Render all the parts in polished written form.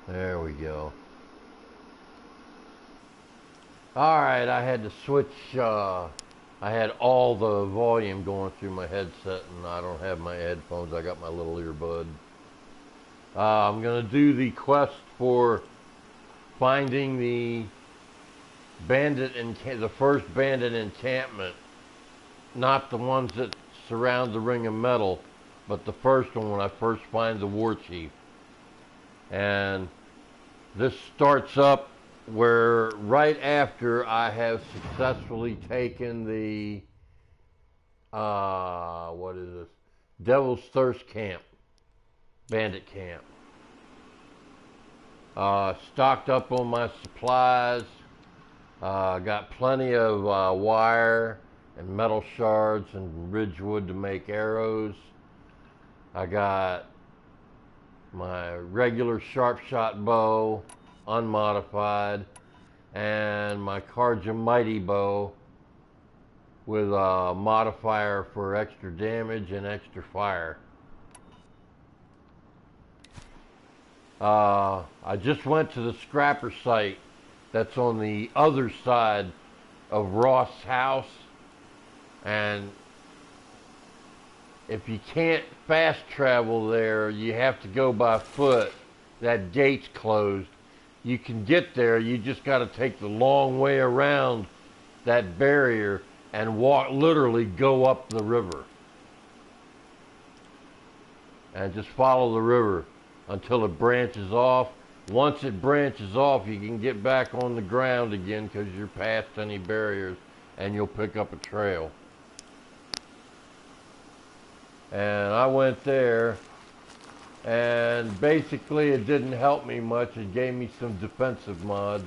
There we go. Alright, I had to switch, I had all the volume going through my headset and I don't have my headphones. I got my little earbud. I'm going to do the quest for finding the the first bandit encampment. Not the ones that surround the ring of metal, but the first one when I first find the war chief. And this starts up where right after I have successfully taken the what is this? Devil's Thirst camp, bandit camp. Stocked up on my supplies. Got plenty of wire and metal shards and ridgewood to make arrows. I got my regular sharp shot bow, unmodified, and my Karja Mighty bow with a modifier for extra damage and extra fire. I just went to the scrapper site that's on the other side of Ross' house, and if you can't fast travel there, you have to go by foot. That gate's closed. You can get there, you just got to take the long way around that barrier and walk, literally go up the river. And just follow the river until it branches off. Once it branches off, you can get back on the ground again because you're past any barriers and you'll pick up a trail. And I went there, and basically it didn't help me much. It gave me some defensive mods.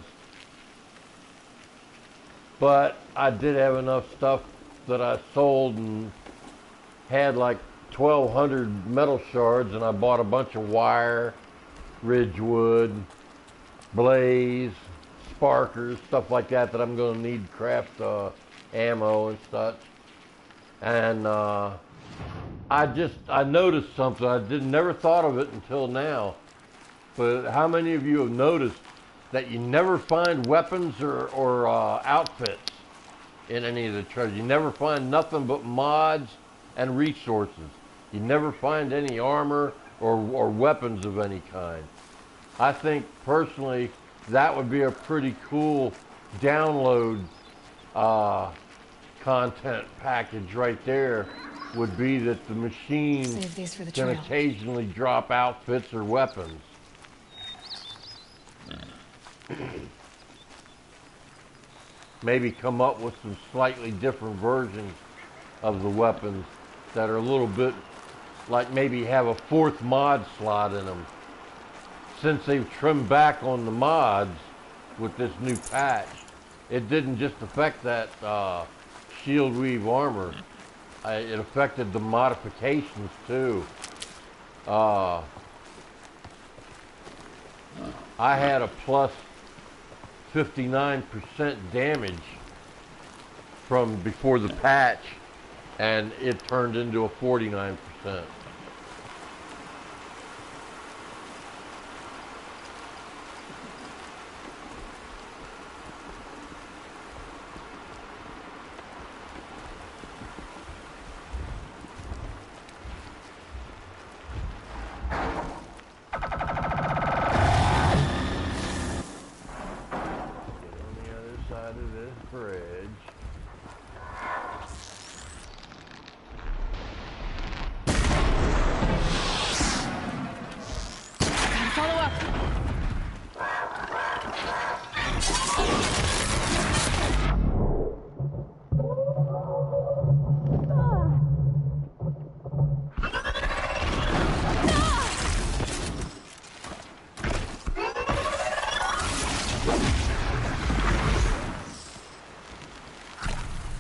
But I did have enough stuff that I sold and had like 1,200 metal shards, and I bought a bunch of wire, ridgewood, blaze, sparkers, stuff like that that I'm going to need to craft ammo and such. And I noticed something. I never thought of it until now. But how many of you have noticed that you never find weapons or outfits in any of the treasures? You never find nothing but mods and resources. You never find any armor or weapons of any kind. I think personally that would be a pretty cool download content package right there. Would be that the machine can occasionally drop outfits or weapons. Maybe come up with some slightly different versions of the weapons that are a little bit like maybe have a fourth mod slot in them. Since they've trimmed back on the mods with this new patch, it didn't just affect that shield weave armor. It affected the modifications too. I had a plus 59% damage from before the patch, and it turned into a 49%.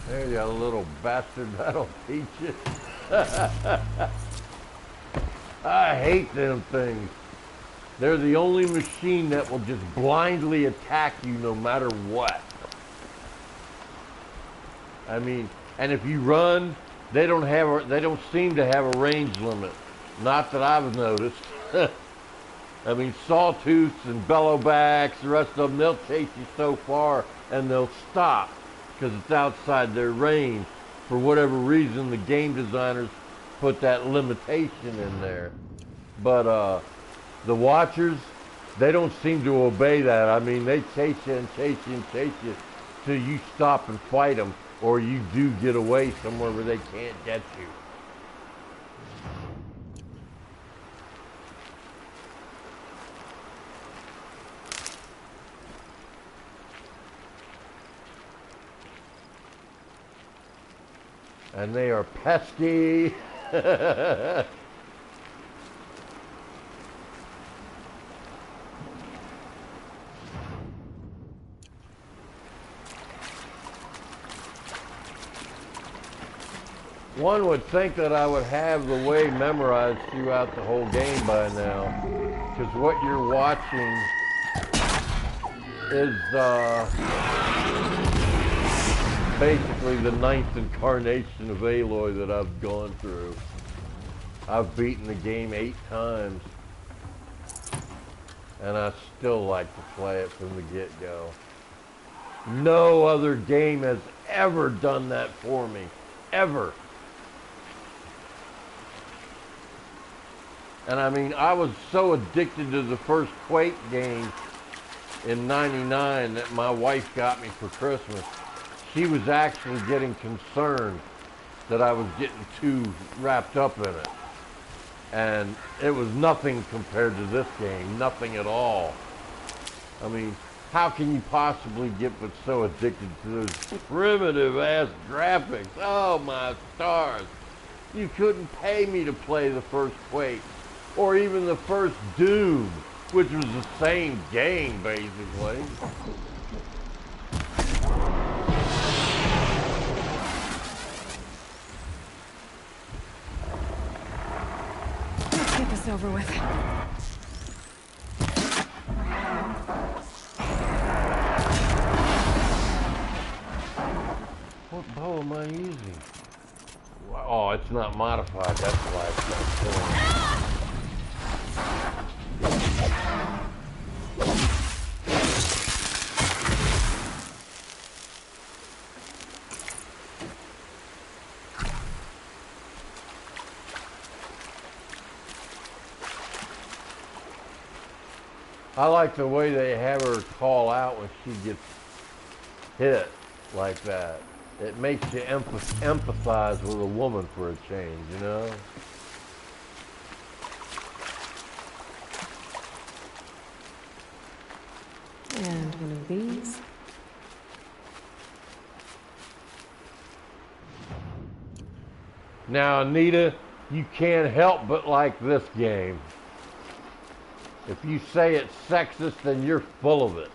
There you go, little bastard, that'll teach you. I hate them things. They're the only machine that will just blindly attack you no matter what. I mean, and if you run, they don't seem to have a range limit. Not that I've noticed. I mean, sawtooths and bellowbacks, the rest of them, they'll chase you so far and they'll stop because it's outside their range. For whatever reason, the game designers put that limitation in there. But the watchers, they don't seem to obey that. I mean, they chase you and chase you and chase you till you stop and fight them, or you do get away somewhere where they can't get you. And they are pesky. One would think that I would have the way memorized throughout the whole game by now, because what you're watching is basically the 9th incarnation of Aloy that I've gone through. I've beaten the game 8 times, and I still like to play it from the get-go. No other game has ever done that for me, ever. And I mean, I was so addicted to the first Quake game in '99 that my wife got me for Christmas. She was actually getting concerned that I was getting too wrapped up in it. And it was nothing compared to this game, nothing at all. I mean, how can you possibly get but so addicted to those primitive ass graphics? Oh my stars. You couldn't pay me to play the first Quake or even the first Doom, which was the same game basically. Get this over with. What bow am I using? Oh, it's not modified. That's why it's not killing. I like the way they have her call out when she gets hit like that. It makes you empathize with a woman for a change, you know? And one of these. Now, Anita, you can't help but like this game. If you say it's sexist, then you're full of it.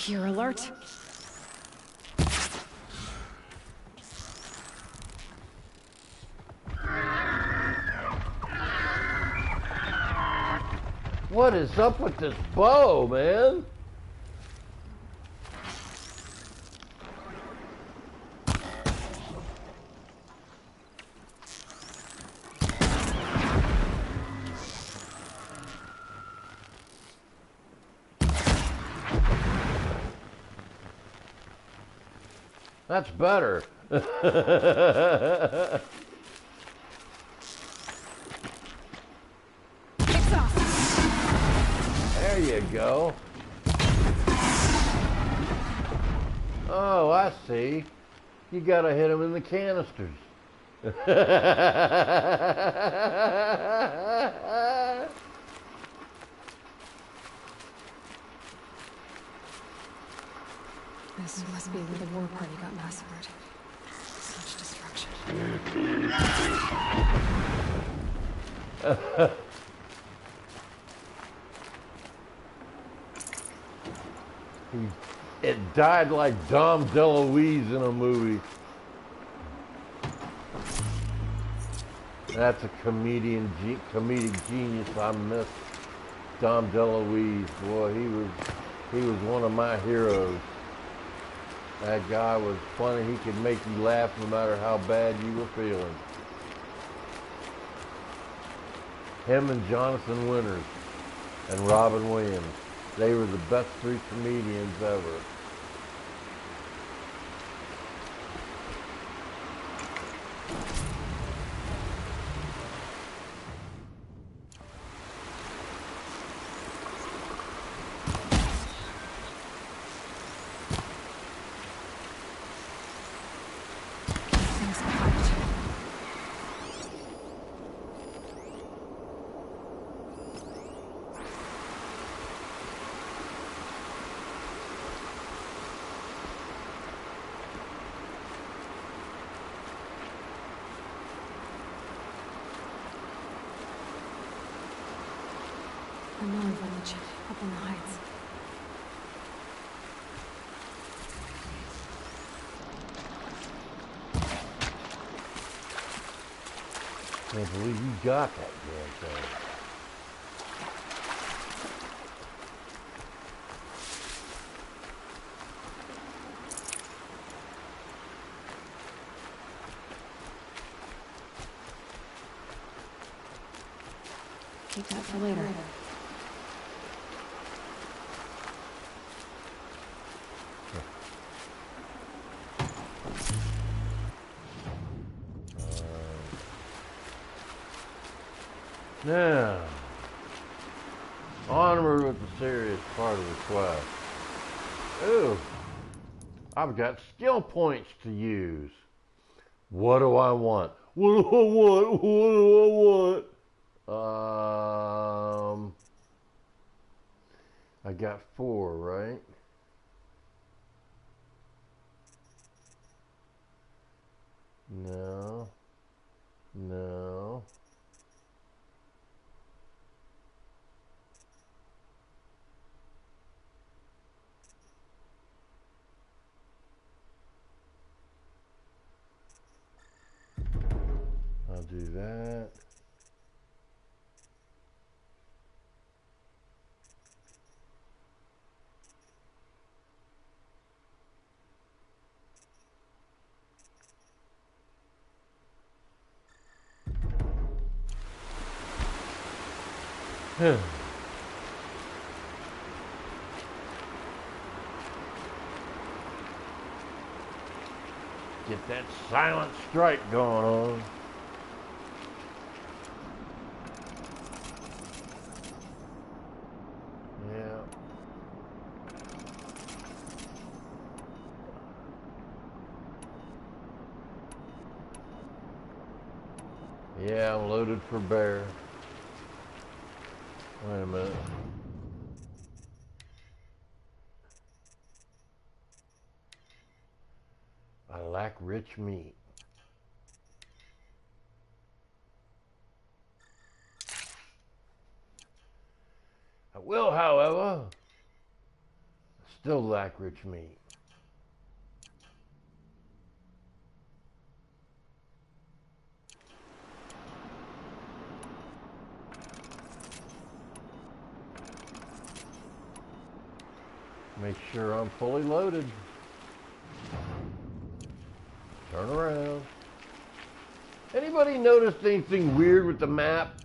You're alert. What is up with this bow, man? That's better. There you go. Oh, I see. You gotta hit them in the canisters. This must be where the war party got massacred. Such destruction. It died like Dom DeLuise in a movie. That's a comedic genius. I miss Dom DeLuise. Boy, he was He was one of my heroes. That guy was funny. He could make you laugh no matter how bad you were feeling. Him and Jonathan Winters and Robin Williams. They were the best three comedians ever. Another village up on the heights. Can't believe you got that damn thing. Keep that for later. Now, onward with the serious part of the quest. Ooh, I've got skill points to use. What do I want? What do I want? What do I want? I got 4, right? No. No. I'll do that. Get that silent strike going on. Yeah. Yeah, I'm loaded for bear. Wait a minute. I lack rich meat. I will, however, still lack rich meat. Make sure I'm fully loaded. Turn around. Anybody noticed anything weird with the map?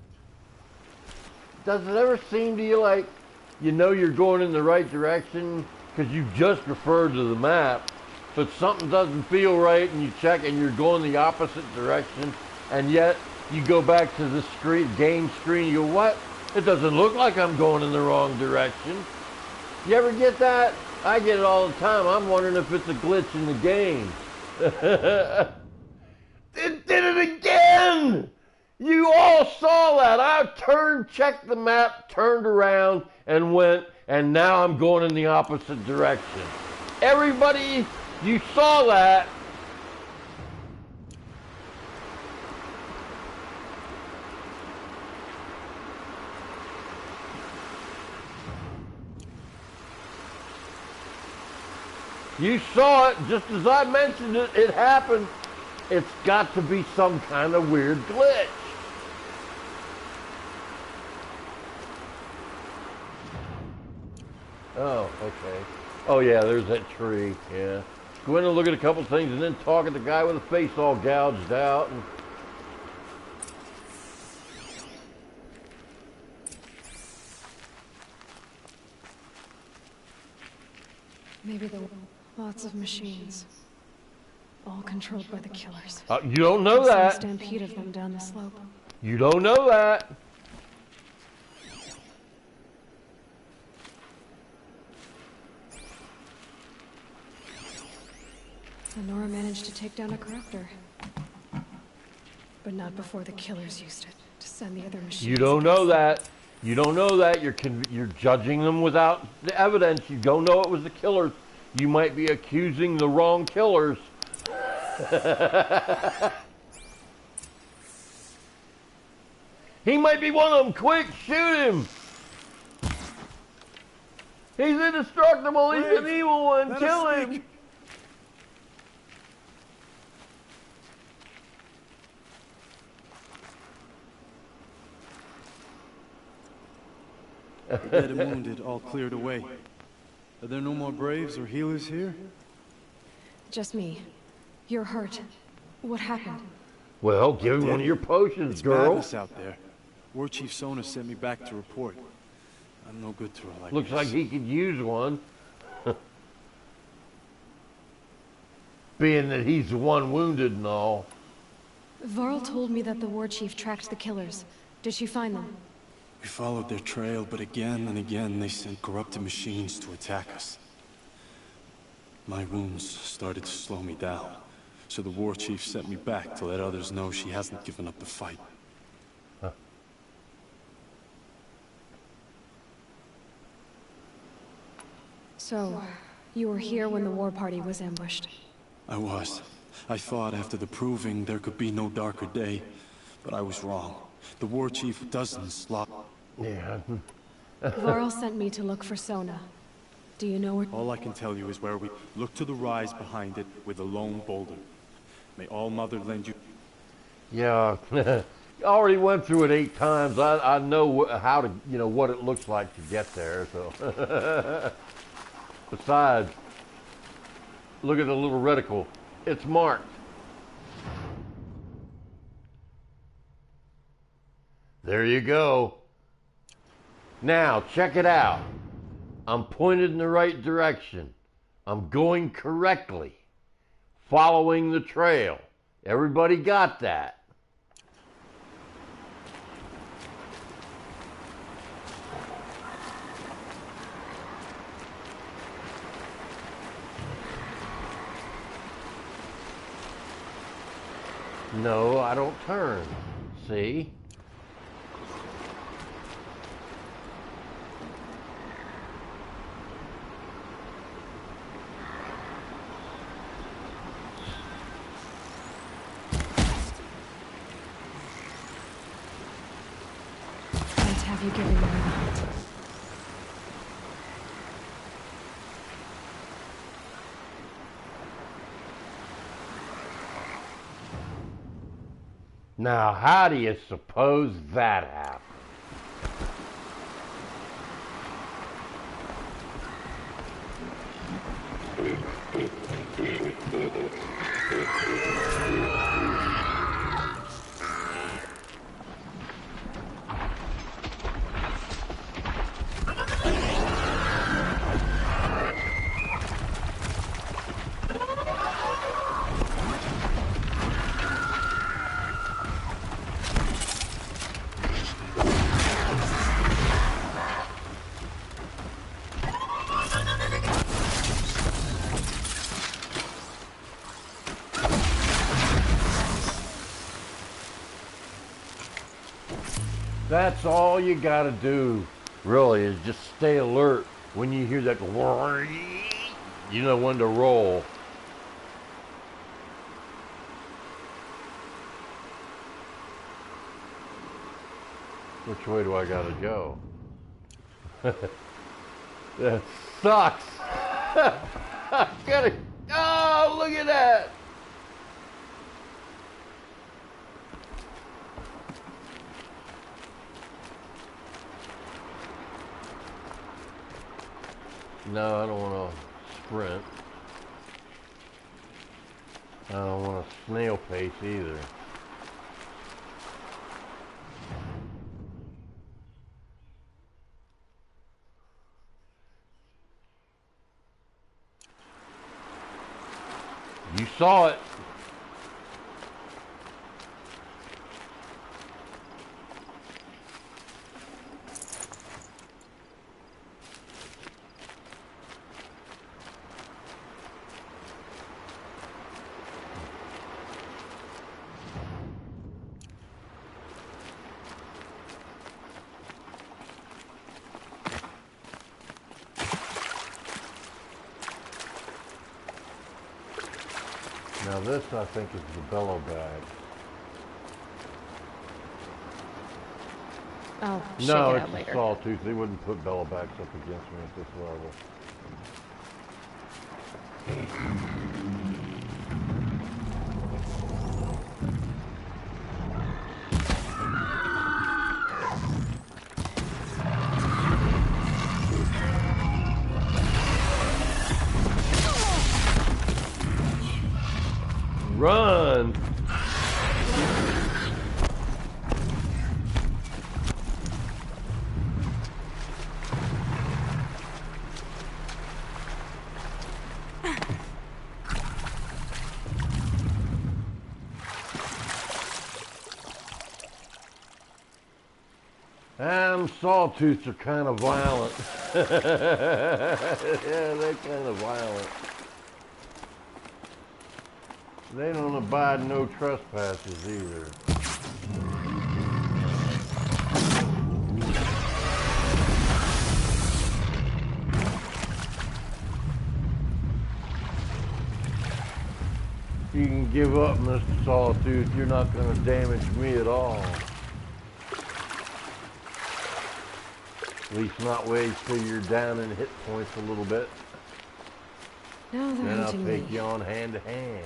Does it ever seem to you like you know you're going in the right direction because you just referred to the map, but something doesn't feel right and you check and you're going the opposite direction, and yet you go back to the game screen and you go, what? It doesn't look like I'm going in the wrong direction. You ever get that? I get it all the time. I'm wondering if it's a glitch in the game. It did it again! You all saw that. I checked the map, turned around, and went, and now I'm going in the opposite direction. Everybody, you saw that. You saw it, just as I mentioned it, it happened. It's got to be some kind of weird glitch. Oh, okay. Oh yeah, there's that tree. Yeah. Go in and look at a couple things, and then talk at the guy with the face all gouged out. And Maybe there were lots of machines, all controlled by the killers. you don't know Some that. stampede of them down the slope. You don't know that. Lenora managed to take down a corruptor. But not before the killers used it to send the other machines. You don't know against them. that. You don't know that. You're judging them without the evidence. You don't know it was the killers. You might be accusing the wrong killers. He might be one of them. Quick, shoot him. He's indestructible. He's an evil one. Kill him. Dead and wounded, all cleared away. Are there no more Braves or healers here? Just me. You're hurt. What happened? Well, give him one of your potions, It's girl. madness out there. War Chief Sona sent me back to report. I'm no good to her like Looks this. like he could use one. Being that he's the one wounded and all. Varl told me that the war chief tracked the killers. Did she find them? We followed their trail, but again and again they sent corrupted machines to attack us. My wounds started to slow me down, so the war chief sent me back to let others know she hasn't given up the fight. Huh. So, you were here when the war party was ambushed. I was. I thought after the proving there could be no darker day, but I was wrong. The war chief doesn't slot. Yeah. Varl sent me to look for Sona. Do you know where? All I can tell you is where we look to the rise behind it with a lone boulder. May All Mother lend you. Yeah. I already went through it 8 times. I know how to, what it looks like to get there. So. Besides, look at the little reticle. It's marked. There you go. Now, check it out. I'm pointed in the right direction. I'm going correctly. Following the trail. Everybody got that? No, I don't turn. See? Let's have you giving me the hunt. Now, how do you suppose that happened? That's all you gotta do, really, is just stay alert when you hear that, you know when to roll. Which way do I gotta go? That sucks. I gotta, oh, look at that. No, I don't want to sprint. I don't want a snail pace either. You saw it. Now this, I think, is the bellow bag. I'll check No, it it's out a later. sawtooth. They wouldn't put bellow backs up against me at this level. Run! Sawtooths are kind of violent. Yeah, they're kind of violent. They don't abide no trespasses either. You can give up, Mr. Sawtooth. You're not going to damage me at all. At least not wait till you're down in hit points a little bit. No, they're Then I'll hunting take me. you on hand to hand.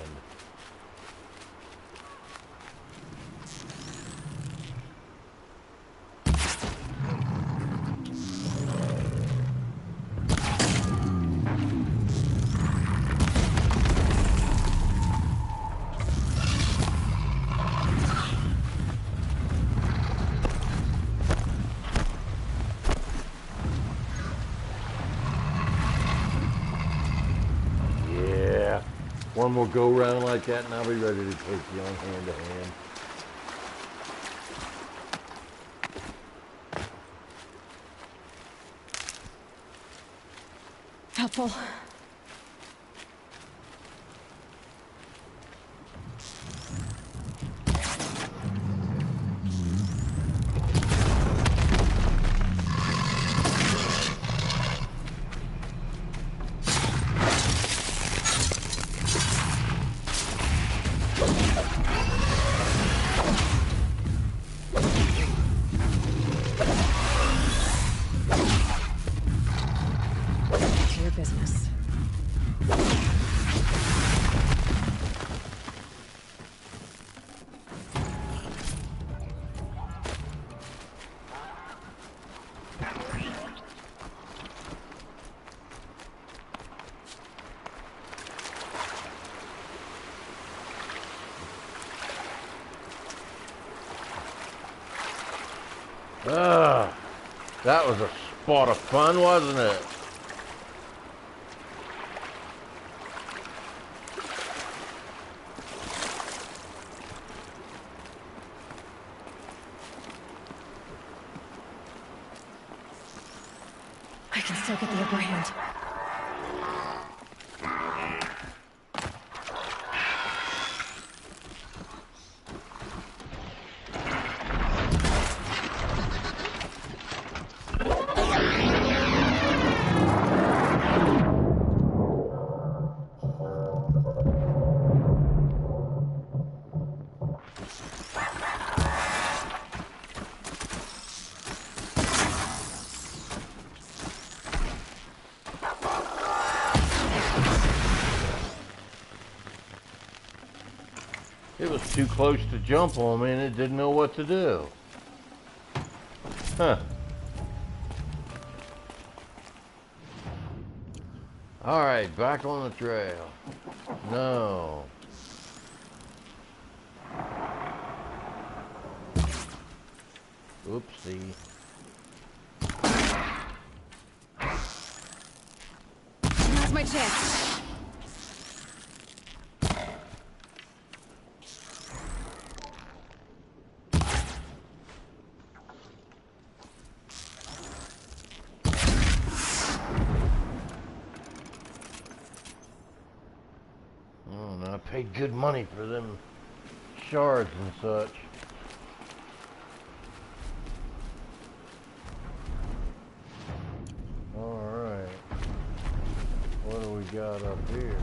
One more go round like that and I'll be ready to take you on hand to hand. Helpful. Business. That was a spot of fun, wasn't it? I can still get the upper hand. It was too close to jump on me and it didn't know what to do. Huh. All right, back on the trail. No. Oopsie. Now's my chance. Oh, no, I paid good money for them shards and such. Alright. What do we got up here?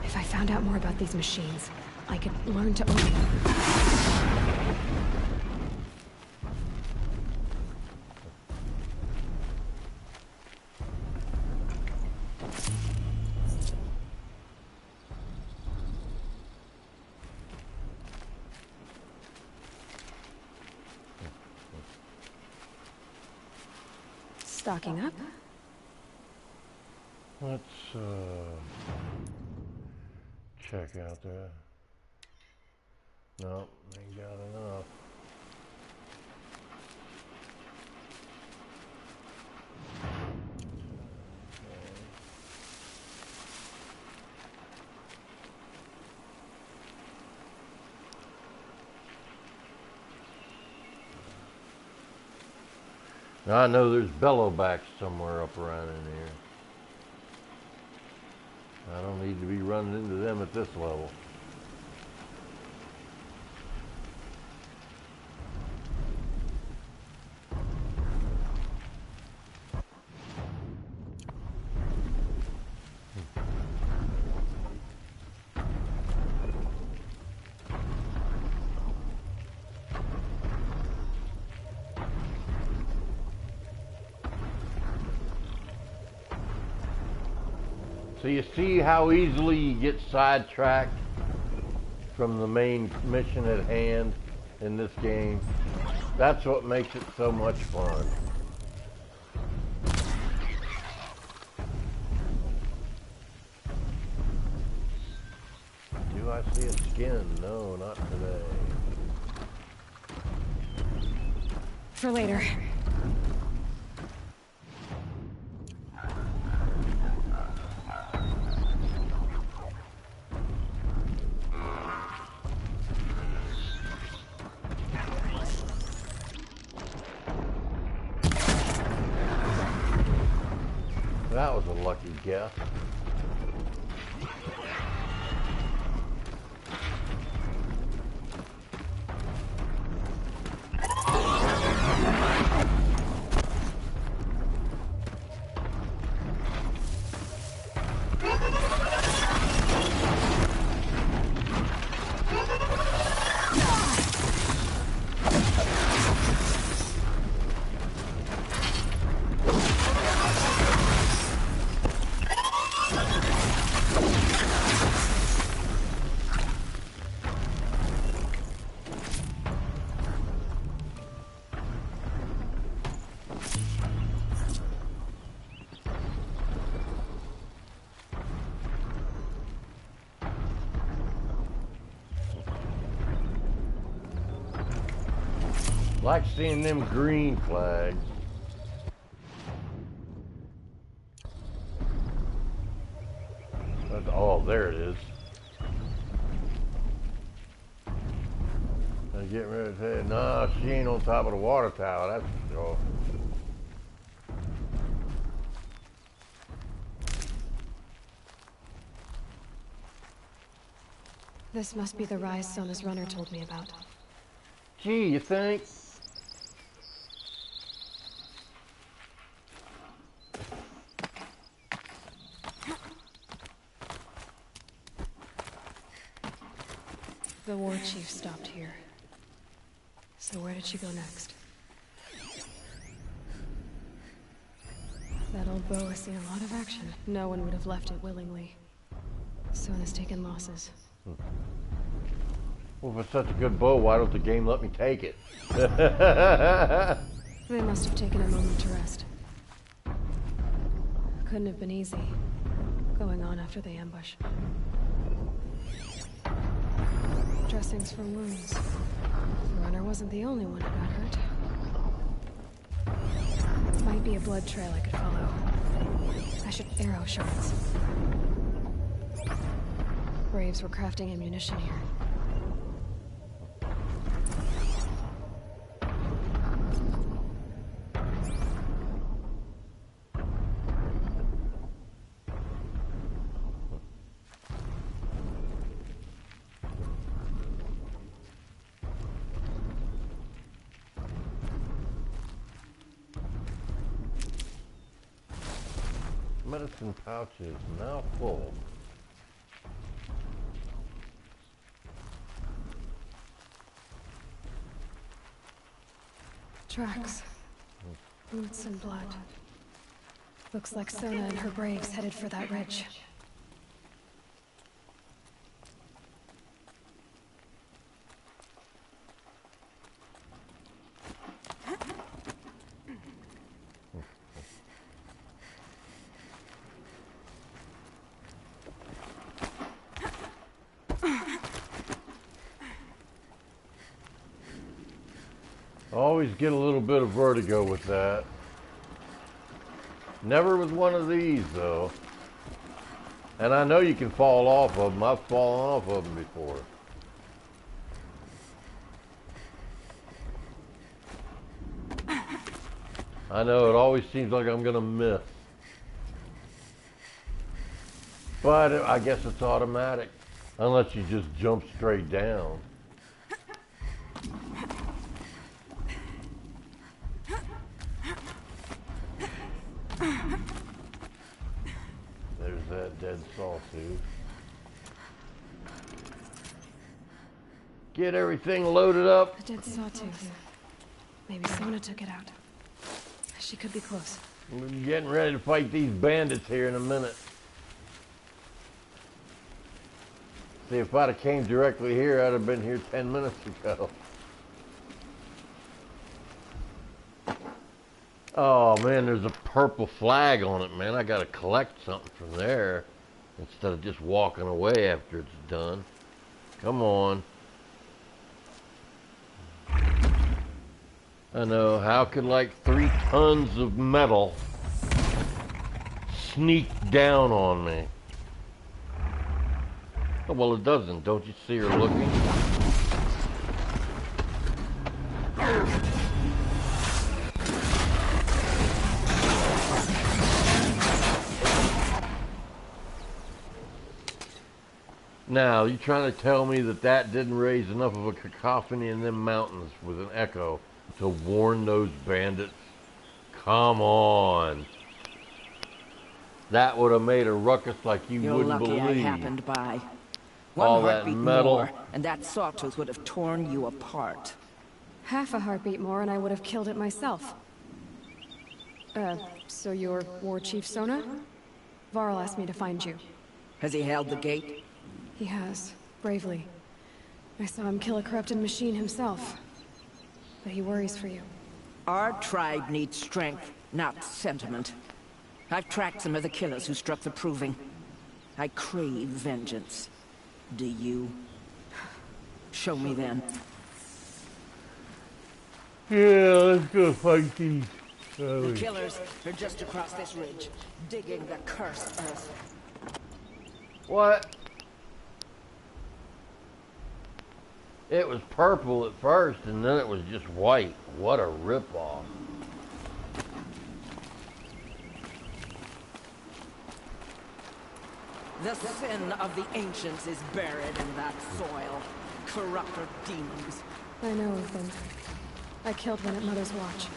If I found out more about these machines, I could learn to open them. Stocking up. Let's check out there. Nope, ain't got enough. Now I know there's bellowbacks somewhere up around in here. I don't need to be running into them at this level. So you see how easily you get sidetracked from the main mission at hand in this game? That's what makes it so much fun. Do I see a skin? No, not today. For later. That was a lucky guess. Like seeing them green flags. Oh, there it is. I get ready to say, no, she ain't on top of the water tower, that's for sure. This must be the rise Sona's runner told me about. Gee, you think? The war chief stopped here. So where did she go next? That old bow has seen a lot of action. No one would have left it willingly. Sona's taken losses. Well, if it's such a good bow, why don't the game let me take it? They must have taken a moment to rest. Couldn't have been easy, going on after the ambush. Dressings for wounds. The runner wasn't the only one who got hurt. Might be a blood trail I could follow. I should arrow shards. Raves were crafting ammunition here. Medicine pouch is now full. Tracks. Boots and blood. Looks like Sona and her braves headed for that ridge. Always get a little bit of vertigo with that. Never with one of these, though. And I know you can fall off of them. I've fallen off of them before. I know, it always seems like I'm going to miss. But I guess it's automatic. Unless you just jump straight down. There's that dead sawtooth. Get everything loaded up. A dead sawtooth. Maybe Sona took it out. She could be close. We're getting ready to fight these bandits here in a minute. See, if I'd have came directly here, I'd have been here 10 minutes ago. Oh man, there's a purple flag on it, man. I gotta collect something from there instead of just walking away after it's done. Come on. I know, how could like 3 tons of metal sneak down on me? Oh, well, it doesn't. Don't you see her looking? Now, you trying to tell me that that didn't raise enough of a cacophony in them mountains with an echo to warn those bandits? Come on. That would have made a ruckus like you wouldn't believe. You're lucky I happened by. All One that heartbeat metal. more, and that sawtooth would have torn you apart. Half a heartbeat more and I would have killed it myself. So you're War Chief Sona? Varl asked me to find you. Has he held the gate? He has, bravely. I saw him kill a corrupted machine himself. But he worries for you. Our tribe needs strength, not sentiment. I've tracked some of the killers who struck the Proving. I crave vengeance. Do you? Show me then. Yeah, let's go fight these. The killers are just across this ridge, digging the cursed earth. What? It was purple at first, and then it was just white. What a ripoff. The sin of the ancients is buried in that soil. Corrupter demons. I know of them. I killed one at Mother's Watch.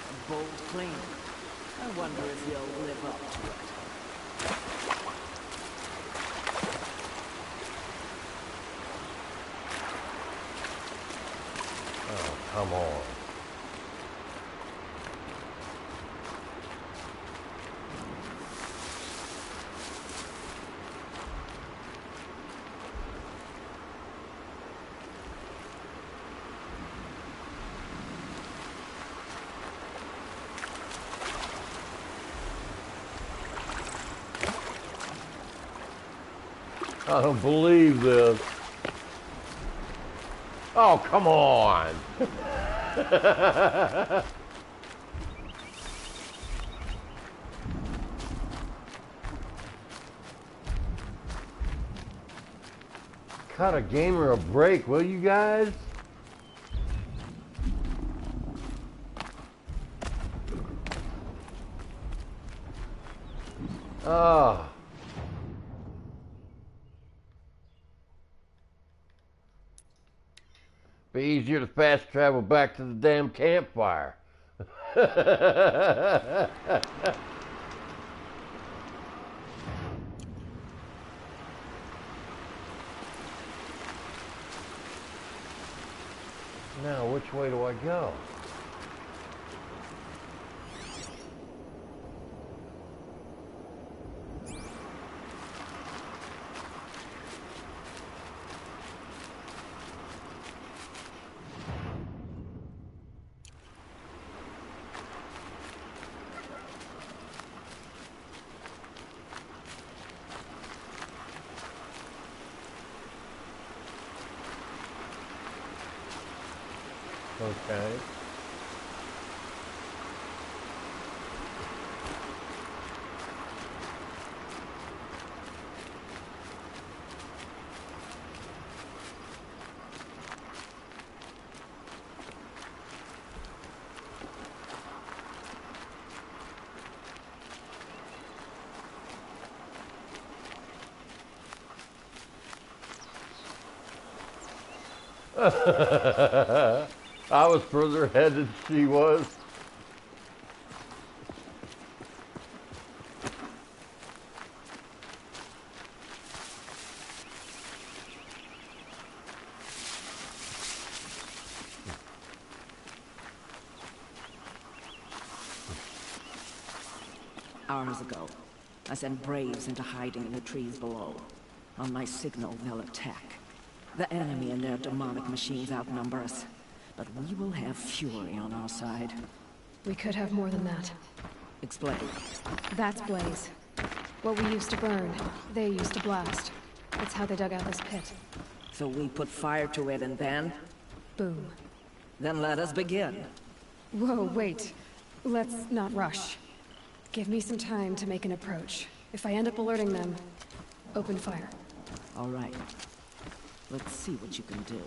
A bold claim. I wonder if you'll live up to it. Oh, come on. I don't believe this. Oh, come on. Cut a gamer a break, will you guys? Ah. Be easier to fast travel back to the damn campfire. Now, which way do I go? Okay. I was further ahead than she was. Hours ago, I sent Braves into hiding in the trees below. On my signal, they'll attack. The enemy and their demonic machines outnumber us, but we will have fury on our side. We could have more than that. Explain. That's Blaze. What we used to burn, they used to blast. That's how they dug out this pit. So we put fire to it and then? Boom. Then let us begin. Whoa, wait. Let's not rush. Give me some time to make an approach. If I end up alerting them, open fire. All right. Let's see what you can do.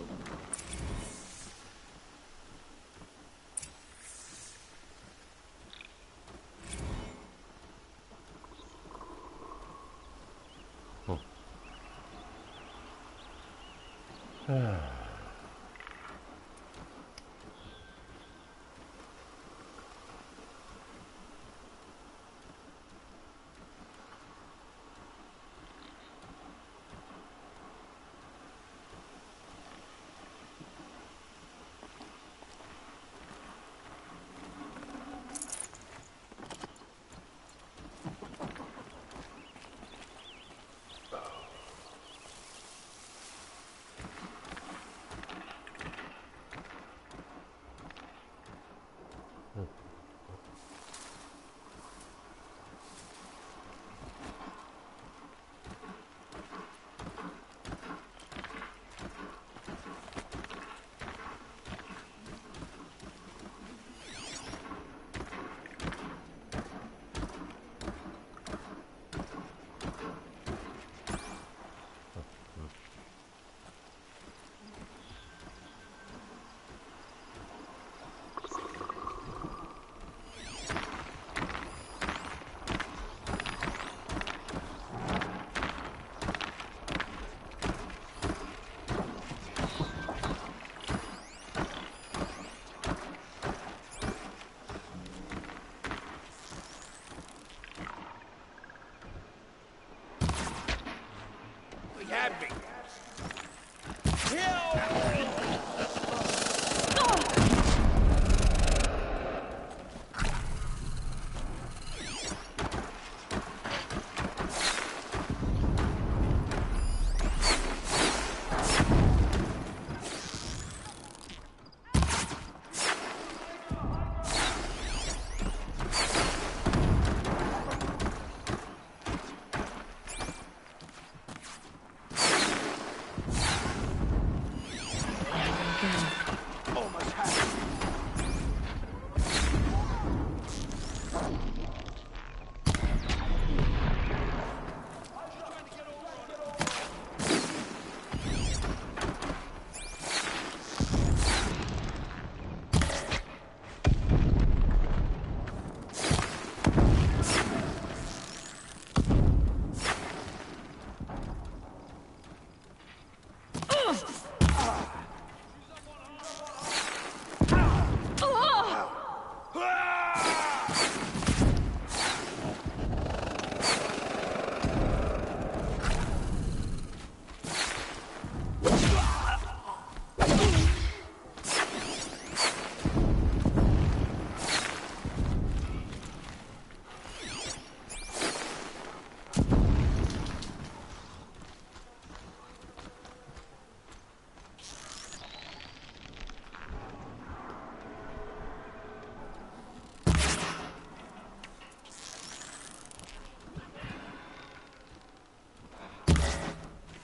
thing. Almost had it.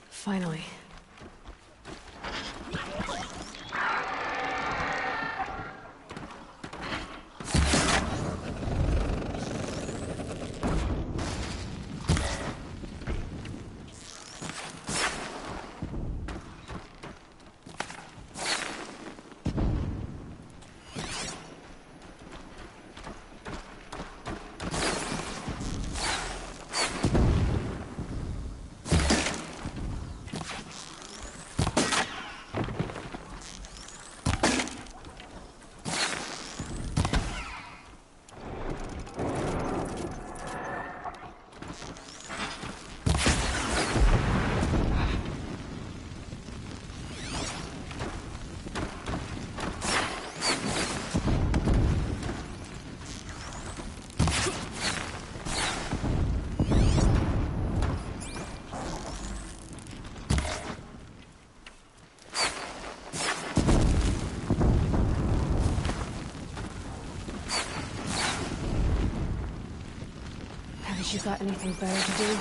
Finally. You got anything better to do?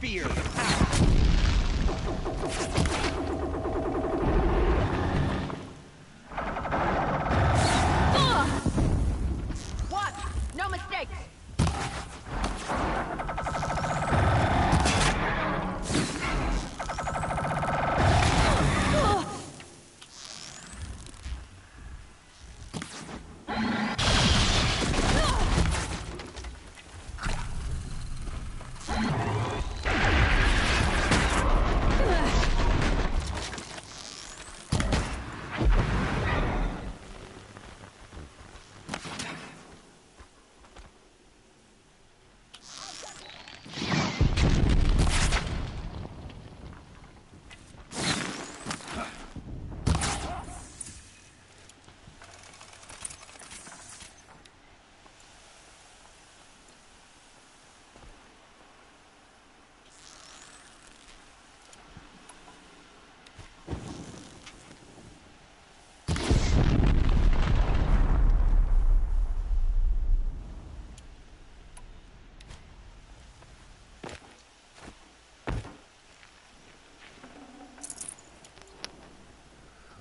Fear. Watch! No mistakes!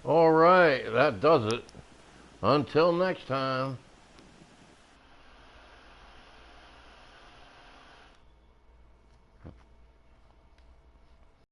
All right, that does it. Until next time.